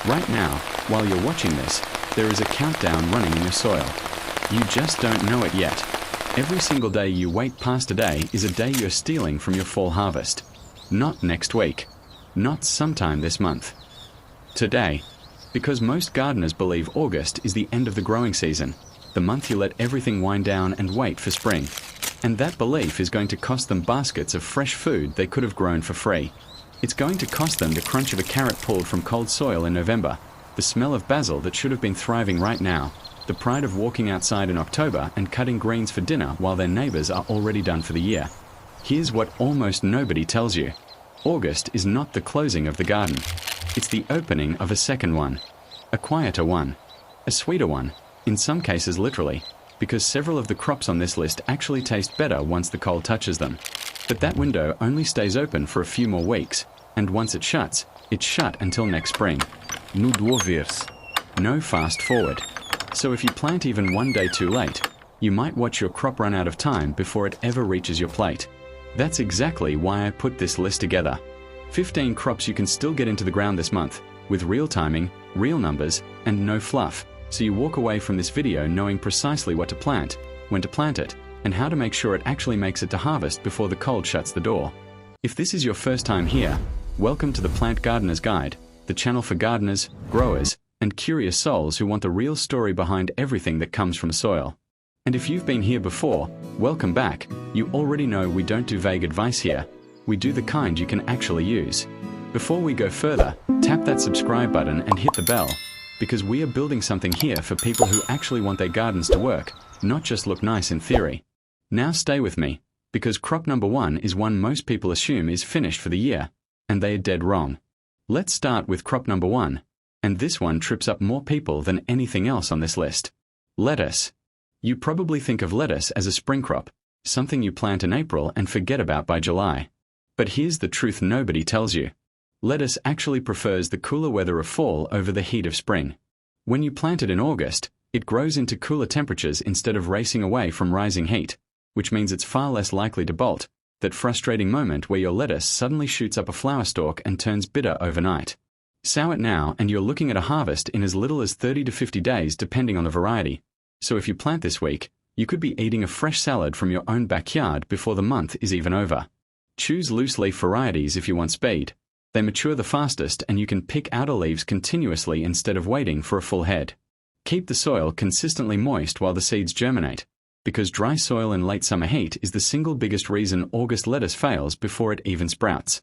Right now, while you're watching this, there is a countdown running in your soil. You just don't know it yet. Every single day you wait past a day is a day you're stealing from your fall harvest. Not next week. Not sometime this month. Today. Because most gardeners believe August is the end of the growing season, the month you let everything wind down and wait for spring. And that belief is going to cost them baskets of fresh food they could have grown for free. It's going to cost them the crunch of a carrot pulled from cold soil in November, the smell of basil that should have been thriving right now, the pride of walking outside in October and cutting greens for dinner while their neighbors are already done for the year. Here's what almost nobody tells you. August is not the closing of the garden. It's the opening of a second one. A quieter one. A sweeter one, in some cases literally, because several of the crops on this list actually taste better once the cold touches them. But that window only stays open for a few more weeks, and once it shuts, it's shut until next spring. No dwarfs. No fast forward. So if you plant even one day too late, you might watch your crop run out of time before it ever reaches your plate. That's exactly why I put this list together. 15 crops you can still get into the ground this month, with real timing, real numbers, and no fluff, so you walk away from this video knowing precisely what to plant, when to plant it, and how to make sure it actually makes it to harvest before the cold shuts the door. If this is your first time here, welcome to the Plant Gardener's Guide, the channel for gardeners, growers, and curious souls who want the real story behind everything that comes from soil. And if you've been here before, welcome back. You already know we don't do vague advice here. We do the kind you can actually use. Before we go further, tap that subscribe button and hit the bell, because we are building something here for people who actually want their gardens to work, not just look nice in theory. Now stay with me, because crop number 1 is one most people assume is finished for the year, and they are dead wrong. Let's start with crop number 1, and this one trips up more people than anything else on this list. Lettuce. You probably think of lettuce as a spring crop, something you plant in April and forget about by July. But here's the truth nobody tells you. Lettuce actually prefers the cooler weather of fall over the heat of spring. When you plant it in August, it grows into cooler temperatures instead of racing away from rising heat, which means it's far less likely to bolt, that frustrating moment where your lettuce suddenly shoots up a flower stalk and turns bitter overnight. Sow it now and you're looking at a harvest in as little as 30 to 50 days depending on the variety. So if you plant this week, you could be eating a fresh salad from your own backyard before the month is even over. Choose loose leaf varieties if you want speed. They mature the fastest and you can pick outer leaves continuously instead of waiting for a full head. Keep the soil consistently moist while the seeds germinate, because dry soil in late summer heat is the single biggest reason August lettuce fails before it even sprouts.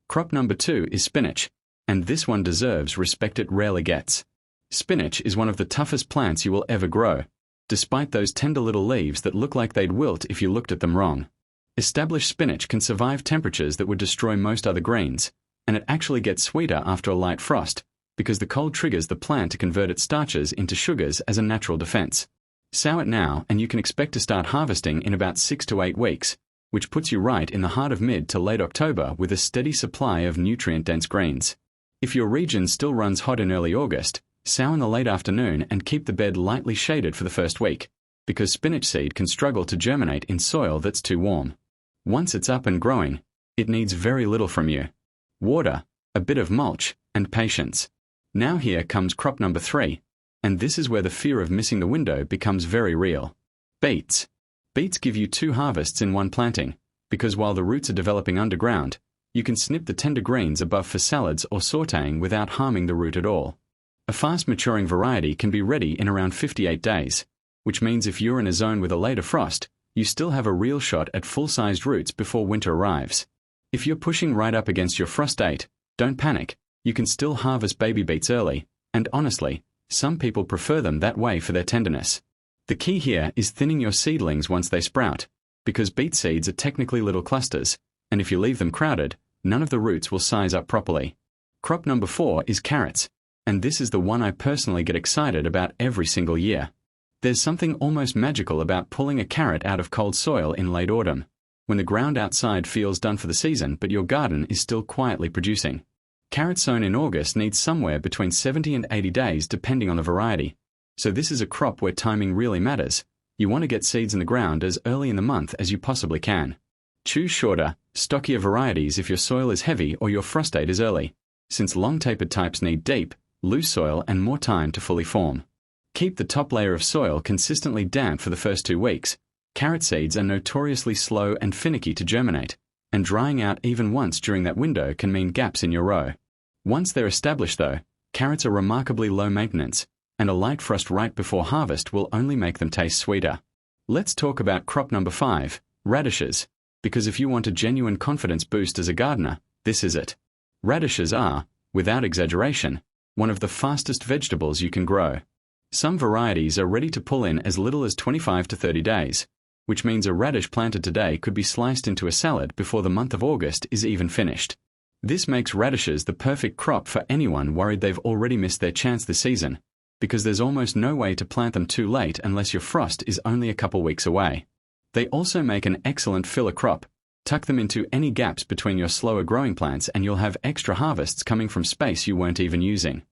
Crop number 2 is spinach, and this one deserves respect it rarely gets. Spinach is one of the toughest plants you will ever grow, despite those tender little leaves that look like they'd wilt if you looked at them wrong. Established spinach can survive temperatures that would destroy most other greens, and it actually gets sweeter after a light frost, because the cold triggers the plant to convert its starches into sugars as a natural defense. Sow it now and you can expect to start harvesting in about 6 to 8 weeks, which puts you right in the heart of mid to late October with a steady supply of nutrient-dense greens. If your region still runs hot in early August, sow in the late afternoon and keep the bed lightly shaded for the first week, because spinach seed can struggle to germinate in soil that's too warm. Once it's up and growing, it needs very little from you. Water, a bit of mulch, and patience. Now here comes crop number 3, and this is where the fear of missing the window becomes very real. Beets. Beets give you 2 harvests in one planting, because while the roots are developing underground, you can snip the tender greens above for salads or sautéing without harming the root at all. A fast-maturing variety can be ready in around 58 days, which means if you're in a zone with a later frost, you still have a real shot at full-sized roots before winter arrives. If you're pushing right up against your frost date, don't panic. You can still harvest baby beets early, and honestly, some people prefer them that way for their tenderness. The key here is thinning your seedlings once they sprout, because beet seeds are technically little clusters, and if you leave them crowded, none of the roots will size up properly. Crop number 4 is carrots, and this is the one I personally get excited about every single year. There's something almost magical about pulling a carrot out of cold soil in late autumn, when the ground outside feels done for the season but your garden is still quietly producing. Carrots sown in August need somewhere between 70 and 80 days depending on the variety, so this is a crop where timing really matters. You want to get seeds in the ground as early in the month as you possibly can. Choose shorter, stockier varieties if your soil is heavy or your frost date is early. Since long-tapered types need deep, loose soil and more time to fully form. Keep the top layer of soil consistently damp for the first 2 weeks. Carrot seeds are notoriously slow and finicky to germinate, and drying out even once during that window can mean gaps in your row. Once they're established though, carrots are remarkably low maintenance, and a light frost right before harvest will only make them taste sweeter. Let's talk about crop number 5, radishes, because if you want a genuine confidence boost as a gardener, this is it. Radishes are, without exaggeration, one of the fastest vegetables you can grow. Some varieties are ready to pull in as little as 25 to 30 days, which means a radish planted today could be sliced into a salad before the month of August is even finished. This makes radishes the perfect crop for anyone worried they've already missed their chance this season, because there's almost no way to plant them too late unless your frost is only a couple weeks away. They also make an excellent filler crop. Tuck them into any gaps between your slower growing plants and you'll have extra harvests coming from space you weren't even using.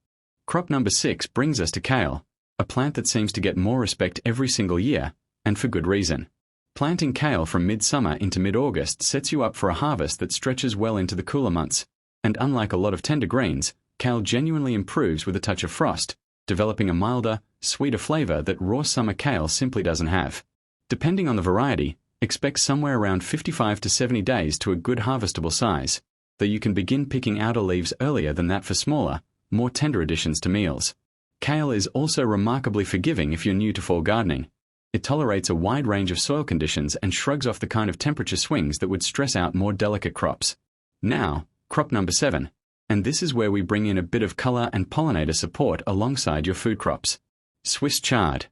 Crop number 6 brings us to kale, a plant that seems to get more respect every single year, and for good reason. Planting kale from midsummer into mid-August sets you up for a harvest that stretches well into the cooler months, and unlike a lot of tender greens, kale genuinely improves with a touch of frost, developing a milder, sweeter flavor that raw summer kale simply doesn't have. Depending on the variety, expect somewhere around 55 to 70 days to a good harvestable size, though you can begin picking outer leaves earlier than that for smaller, more tender additions to meals. Kale is also remarkably forgiving if you're new to fall gardening. It tolerates a wide range of soil conditions and shrugs off the kind of temperature swings that would stress out more delicate crops. Now, crop number 7, and this is where we bring in a bit of color and pollinator support alongside your food crops. Swiss chard.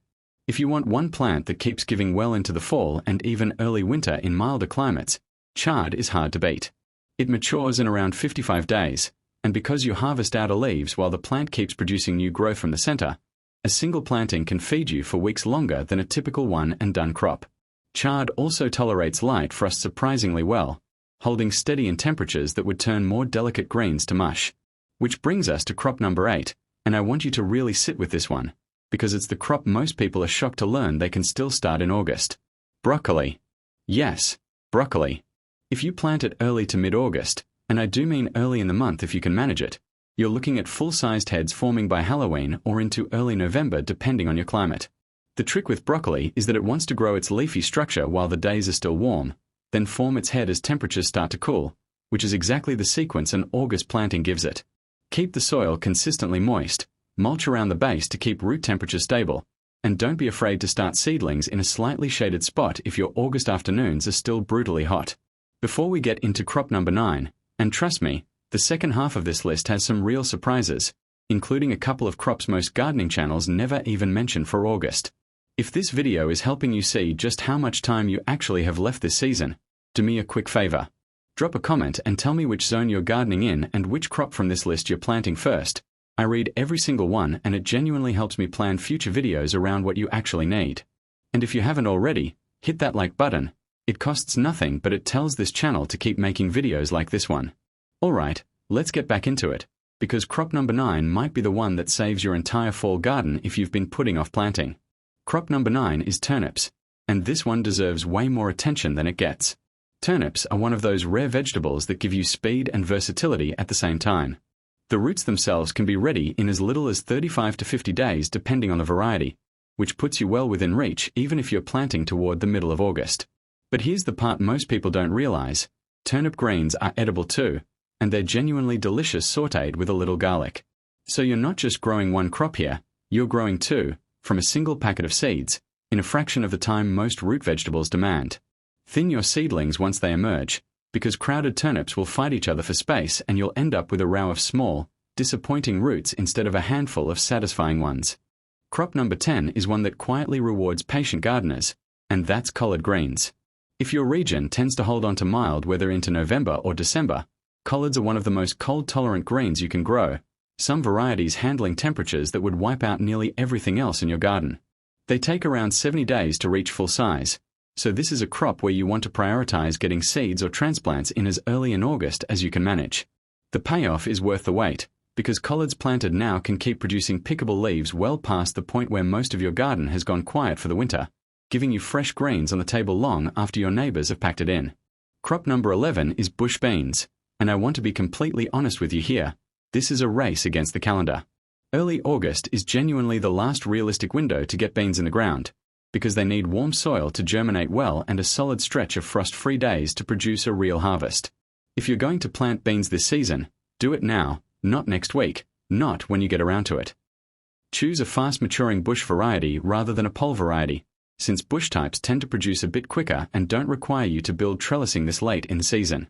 If you want one plant that keeps giving well into the fall and even early winter in milder climates, chard is hard to beat. It matures in around 55 days, and because you harvest outer leaves while the plant keeps producing new growth from the center, a single planting can feed you for weeks longer than a typical one-and-done crop. Chard also tolerates light frost surprisingly well, holding steady in temperatures that would turn more delicate greens to mush. Which brings us to crop number 8, and I want you to really sit with this one, because it's the crop most people are shocked to learn they can still start in August. Broccoli. Yes, broccoli. If you plant it early to mid-August, and I do mean early in the month if you can manage it, you're looking at full-sized heads forming by Halloween or into early November depending on your climate. The trick with broccoli is that it wants to grow its leafy structure while the days are still warm, then form its head as temperatures start to cool, which is exactly the sequence an August planting gives it. Keep the soil consistently moist, mulch around the base to keep root temperature stable, and don't be afraid to start seedlings in a slightly shaded spot if your August afternoons are still brutally hot. Before we get into crop number 9, and trust me, the second half of this list has some real surprises, including a couple of crops most gardening channels never even mention for August. If this video is helping you see just how much time you actually have left this season, do me a quick favor. Drop a comment and tell me which zone you're gardening in and which crop from this list you're planting first. I read every single one and it genuinely helps me plan future videos around what you actually need. And if you haven't already, hit that like button. It costs nothing, but it tells this channel to keep making videos like this one. Alright, let's get back into it, because crop number 9 might be the one that saves your entire fall garden if you've been putting off planting. Crop number 9 is turnips, and this one deserves way more attention than it gets. Turnips are one of those rare vegetables that give you speed and versatility at the same time. The roots themselves can be ready in as little as 35 to 50 days depending on the variety, which puts you well within reach even if you're planting toward the middle of August. But here's the part most people don't realize. Turnip greens are edible too, and they're genuinely delicious sautéed with a little garlic. So you're not just growing one crop here, you're growing two, from a single packet of seeds, in a fraction of the time most root vegetables demand. Thin your seedlings once they emerge, because crowded turnips will fight each other for space and you'll end up with a row of small, disappointing roots instead of a handful of satisfying ones. Crop number 10 is one that quietly rewards patient gardeners, and that's collard greens. If your region tends to hold on to mild weather into November or December, collards are one of the most cold-tolerant greens you can grow, some varieties handling temperatures that would wipe out nearly everything else in your garden. They take around 70 days to reach full size, so this is a crop where you want to prioritize getting seeds or transplants in as early in August as you can manage. The payoff is worth the wait, because collards planted now can keep producing pickable leaves well past the point where most of your garden has gone quiet for the winter, giving you fresh greens on the table long after your neighbors have packed it in. Crop number 11 is bush beans, and I want to be completely honest with you here, this is a race against the calendar. Early August is genuinely the last realistic window to get beans in the ground, because they need warm soil to germinate well and a solid stretch of frost-free days to produce a real harvest. If you're going to plant beans this season, do it now, not next week, not when you get around to it. Choose a fast-maturing bush variety rather than a pole variety, since bush types tend to produce a bit quicker and don't require you to build trellising this late in the season.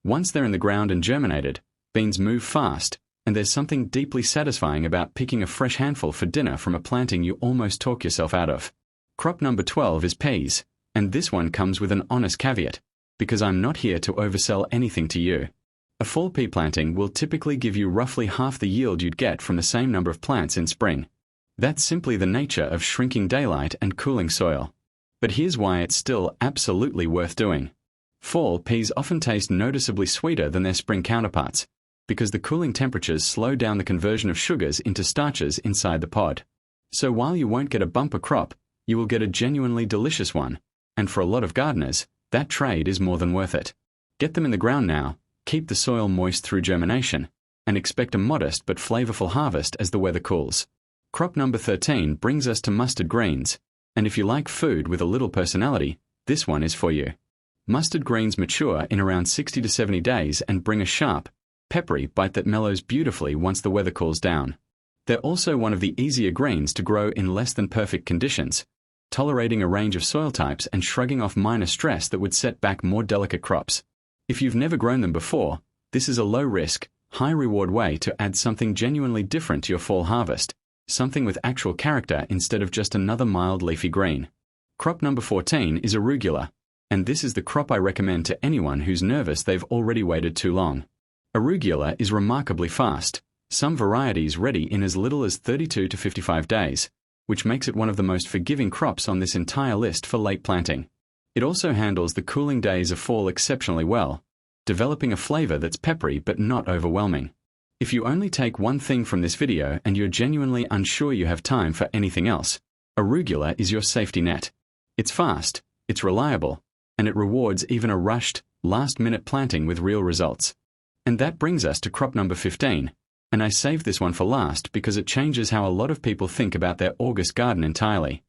Once they're in the ground and germinated, beans move fast, and there's something deeply satisfying about picking a fresh handful for dinner from a planting you almost talk yourself out of. Crop number 12 is peas, and this one comes with an honest caveat, because I'm not here to oversell anything to you. A fall pea planting will typically give you roughly half the yield you'd get from the same number of plants in spring. That's simply the nature of shrinking daylight and cooling soil. But here's why it's still absolutely worth doing. Fall peas often taste noticeably sweeter than their spring counterparts, because the cooling temperatures slow down the conversion of sugars into starches inside the pod. So while you won't get a bumper crop, you will get a genuinely delicious one, and for a lot of gardeners, that trade is more than worth it. Get them in the ground now, keep the soil moist through germination, and expect a modest but flavorful harvest as the weather cools. Crop number 13 brings us to mustard greens, and if you like food with a little personality, this one is for you. Mustard greens mature in around 60 to 70 days and bring a sharp, peppery bite that mellows beautifully once the weather cools down. They're also one of the easier greens to grow in less than perfect conditions, tolerating a range of soil types and shrugging off minor stress that would set back more delicate crops. If you've never grown them before, this is a low-risk, high-reward way to add something genuinely different to your fall harvest, something with actual character instead of just another mild leafy green. Crop number 14 is arugula, and this is the crop I recommend to anyone who's nervous they've already waited too long. Arugula is remarkably fast, some varieties ready in as little as 32 to 55 days, which makes it one of the most forgiving crops on this entire list for late planting. It also handles the cooling days of fall exceptionally well, developing a flavor that's peppery but not overwhelming. If you only take one thing from this video and you're genuinely unsure you have time for anything else, arugula is your safety net. It's fast, it's reliable, and it rewards even a rushed, last-minute planting with real results. And that brings us to crop number 15, and I saved this one for last because it changes how a lot of people think about their August garden entirely.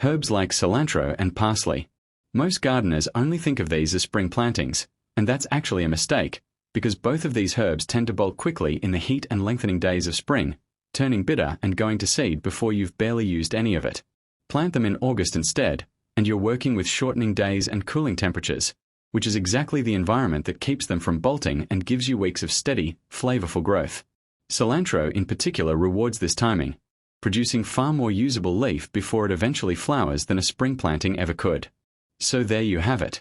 Herbs like cilantro and parsley. Most gardeners only think of these as spring plantings, and that's actually a mistake, because both of these herbs tend to bolt quickly in the heat and lengthening days of spring, turning bitter and going to seed before you've barely used any of it. Plant them in August instead, and you're working with shortening days and cooling temperatures, which is exactly the environment that keeps them from bolting and gives you weeks of steady, flavorful growth. Cilantro in particular rewards this timing, producing far more usable leaf before it eventually flowers than a spring planting ever could. So there you have it.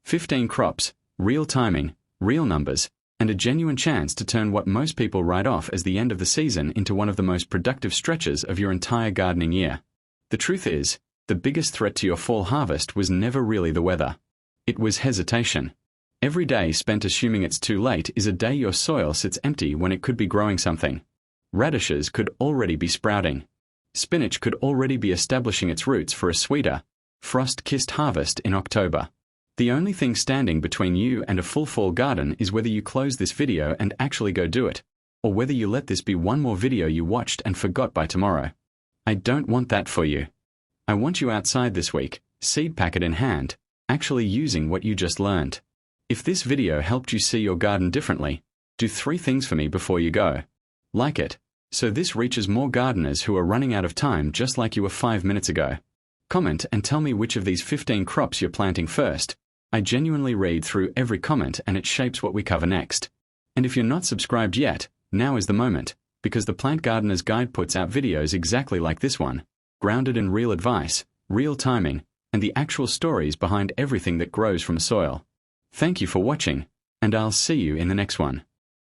15 crops, real timing, real numbers, and a genuine chance to turn what most people write off as the end of the season into one of the most productive stretches of your entire gardening year. The truth is, the biggest threat to your fall harvest was never really the weather. It was hesitation. Every day spent assuming it's too late is a day your soil sits empty when it could be growing something. Radishes could already be sprouting. Spinach could already be establishing its roots for a sweeter, frost-kissed harvest in October. The only thing standing between you and a full fall garden is whether you close this video and actually go do it, or whether you let this be one more video you watched and forgot by tomorrow. I don't want that for you. I want you outside this week, seed packet in hand, actually using what you just learned. If this video helped you see your garden differently, do 3 things for me before you go. Like it, so this reaches more gardeners who are running out of time just like you were 5 minutes ago. Comment and tell me which of these 15 crops you're planting first. I genuinely read through every comment and it shapes what we cover next. And if you're not subscribed yet, now is the moment, because the Plant Gardener's Guide puts out videos exactly like this one, grounded in real advice, real timing, and the actual stories behind everything that grows from soil. Thank you for watching, and I'll see you in the next one.